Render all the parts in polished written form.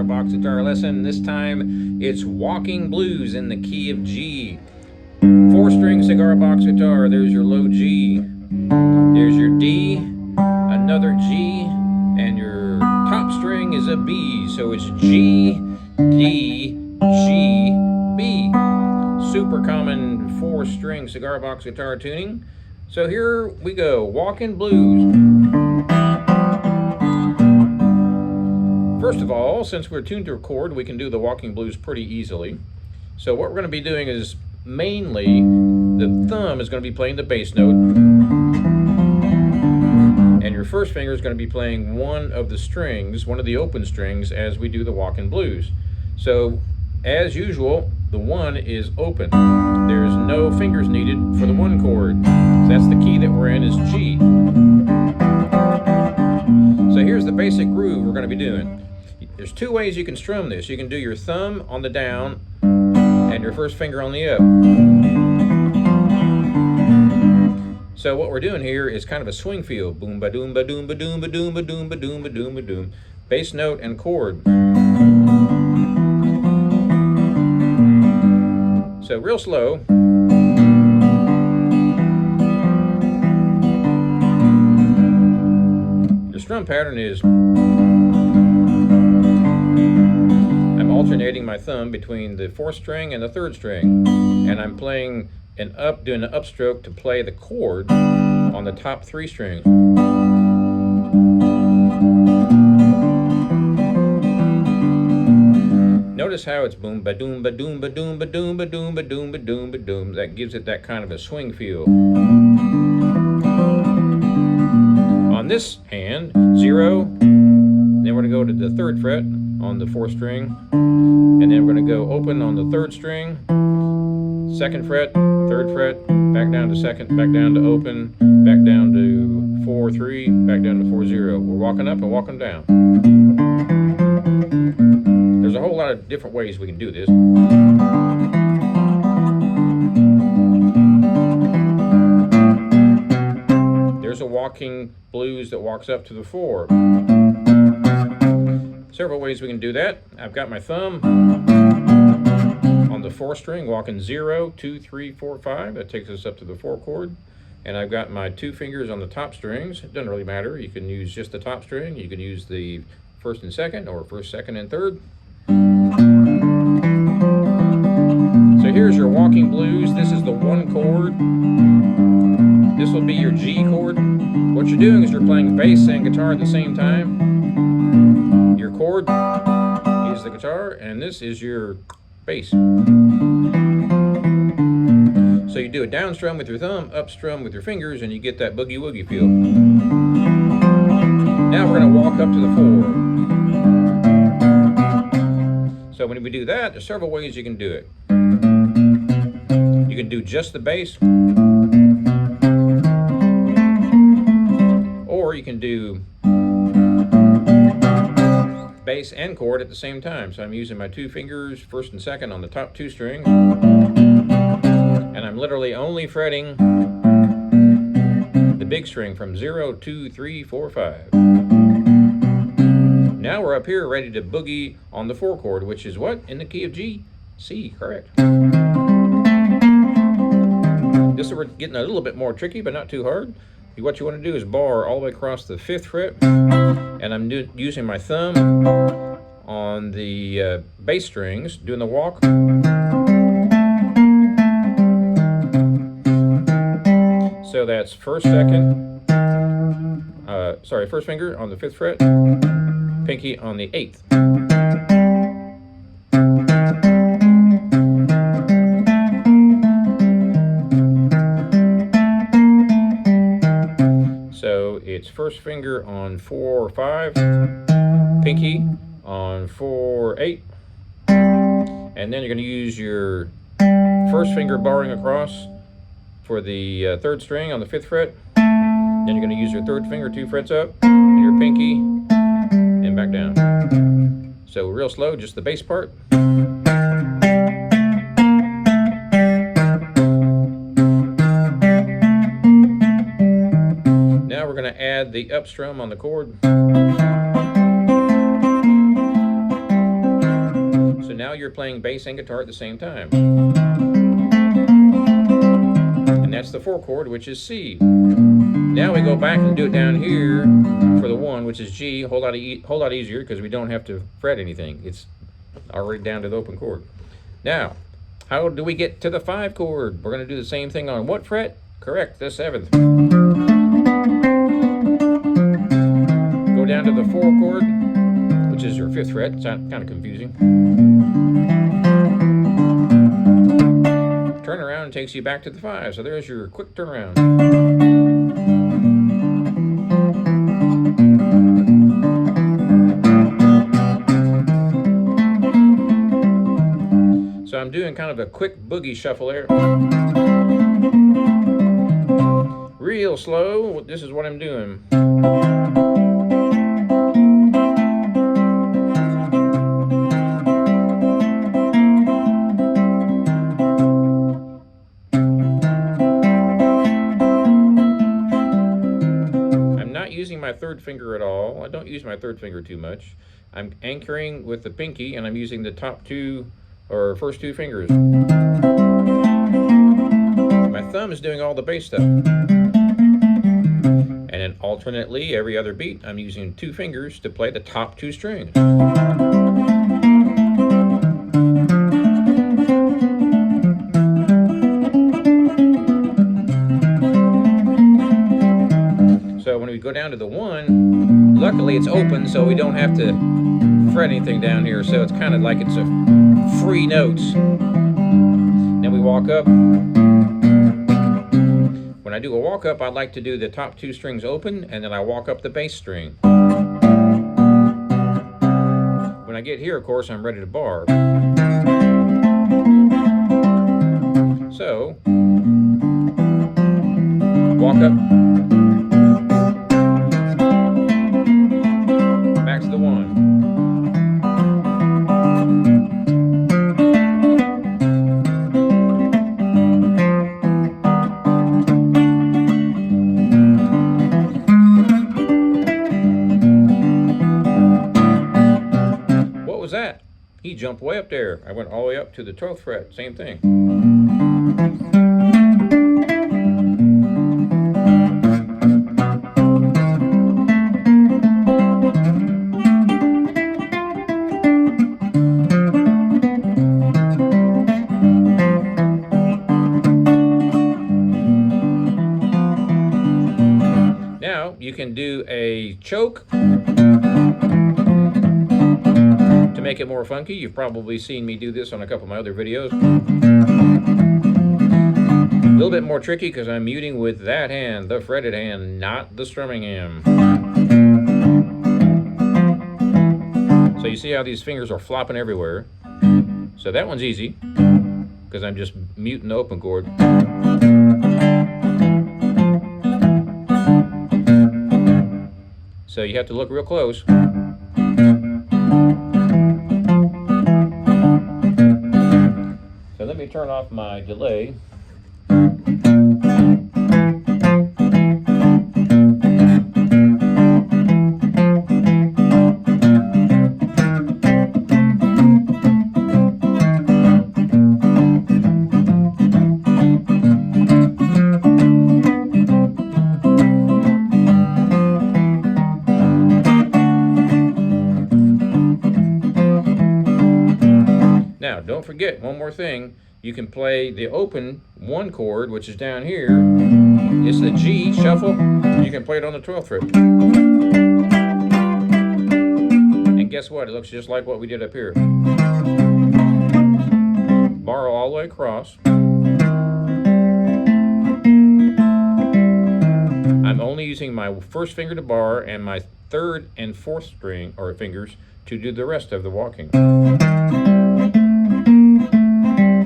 Cigar box guitar lesson. This time it's Walking Blues in the key of G. 4-string cigar box guitar. There's your low G. There's your D, another G, and your top string is a B. So it's G, D, G, B. Super common 4-string cigar box guitar tuning. So here we go, Walking Blues. First of all, since we're tuned to a chord, we can do the Walking Blues pretty easily. So what we're going to be doing is mainly the thumb is going to be playing the bass note, and your first finger is going to be playing one of the strings, one of the open strings, as we do the Walking Blues. So as usual, the 1 is open. There's no fingers needed for the 1 chord. So that's the key that we're in, is G. So here's the basic groove we're going to be doing. There's 2 ways you can strum this. You can do your thumb on the down and your first finger on the up. So what we're doing here is kind of a swing feel. Boom ba doom ba doom ba doom ba doom ba doom ba doom ba doom ba doom. Bass note and chord. So real slow. Your strum pattern is I'm alternating my thumb between the 4th string and the 3rd string, and I'm playing an up, doing an upstroke to play the chord on the top 3 strings. Notice how it's boom ba doom ba doom ba doom ba doom ba doom ba doom ba doom ba doom. That gives it that kind of a swing feel. On this hand, 0, then we're going to go to the 3rd fret on the 4th string, and then we're going to go open on the 3rd string, 2nd fret, 3rd fret, back down to 2nd, back down to open, back down to 4, 3, back down to 4, 0. We're walking up and walking down. There's a whole lot of different ways we can do this. There's a Walking Blues that walks up to the 4. Several ways we can do that. I've got my thumb on the 4th string, walking 0, 2, 3, 4, 5. That takes us up to the 4 chord. And I've got my 2 fingers on the top strings. It doesn't really matter. You can use just the top string. You can use the 1st and 2nd, or 1st, 2nd, and 3rd. So here's your Walking Blues. This is the 1 chord. This will be your G chord. What you're doing is you're playing bass and guitar at the same time. Your chord is the guitar, and this is your bass. So you do a down strum with your thumb, up strum with your fingers, and you get that boogie woogie feel. Now we're going to walk up to the 4. So when we do that, there's several ways you can do it. You can do just the bass, or you can do bass and chord at the same time. So I'm using my 2 fingers, 1st and 2nd, on the top 2 strings, and I'm literally only fretting the big string from 0, 2, 3, 4, 5. Now we're up here ready to boogie on the 4 chord, which is what? In the key of G? C, correct. This is where we're getting a little bit more tricky, but not too hard. What you want to do is bar all the way across the 5th fret, and I'm using my thumb on the bass strings, doing the walk. So that's 1st, 2nd, first finger on the 5th fret, pinky on the 8th. So it's 1st finger on 4, 5, pinky on 4, 8, and then you're going to use your 1st finger barring across for the 3rd string on the 5th fret. Then you're going to use your 3rd finger 2 frets up, and your pinky, and back down. So real slow, just the bass part. going to add the up strum on the chord. now you're playing bass and guitar at the same time. And that's the 4 chord, which is C. Now we go back and do it down here for the 1, which is G, a whole lot easier because we don't have to fret anything. It's already down to the open chord. Now, how do we get to the 5 chord? We're going to do the same thing on what fret? Correct, the 7th. Go down to the 4 chord, which is your 5th fret. It's kind of confusing. Turn around and takes you back to the 5. So there's your quick turnaround. So I'm doing kind of a quick boogie shuffle there. Real slow, this is what I'm doing. I'm not using my 3rd finger at all. I don't use my 3rd finger too much. I'm anchoring with the pinky and I'm using the top 2 or first 2 fingers. My thumb is doing all the bass stuff. And then alternately, every other beat, I'm using 2 fingers to play the top 2 strings. So when we go down to the 1, luckily it's open, so we don't have to fret anything down here. So it's kind of like it's a free notes. Then we walk up. When I do a walk up, I like to do the top 2 strings open, and then I walk up the bass string. When I get here, of course, I'm ready to bar. So, walk up, back to the 1. That? He jumped way up there. I went all the way up to the 12th fret. Same thing. Now you can do a choke. To make it more funky, you've probably seen me do this on a couple of my other videos. A little bit more tricky because I'm muting with that hand, the fretted hand, not the strumming hand. So you see how these fingers are flopping everywhere. So that one's easy because I'm just muting the open chord. So you have to look real close. So let me turn off my delay. Now, don't forget one more thing. You can play the open 1 chord, which is down here. It's the G shuffle. You can play it on the 12th fret. And guess what? It looks just like what we did up here. Bar all the way across. I'm only using my 1st finger to bar and my 3rd and 4th string or fingers to do the rest of the walking.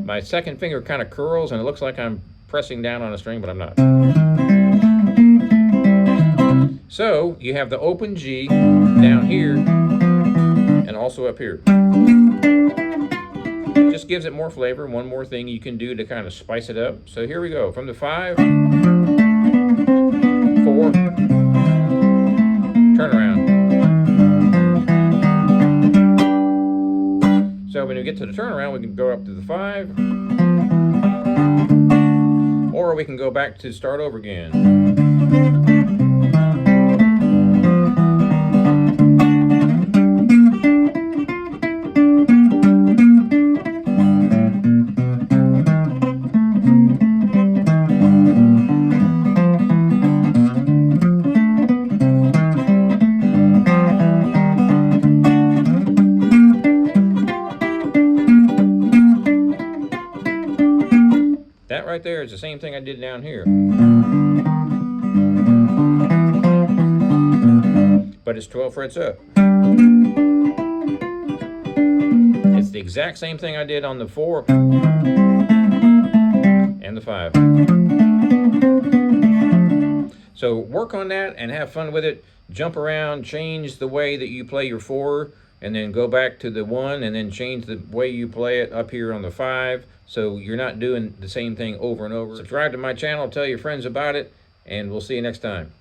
My 2nd finger kind of curls and it looks like I'm pressing down on a string, but I'm not. So you have the open G down here and also up here. Just gives it more flavor. One more thing you can do to kind of spice it up. So here we go. From the 5, 4, turn around. So when we get to the turnaround, we can go up to the 5, or we can go back to start over again. That right there is the same thing I did down here. But it's 12 frets up. It's the exact same thing I did on the 4 and the 5. So work on that and have fun with it. Jump around, change the way that you play your 4, and then go back to the 1, and then change the way you play it up here on the 5, so you're not doing the same thing over and over. Subscribe to my channel, tell your friends about it, and we'll see you next time.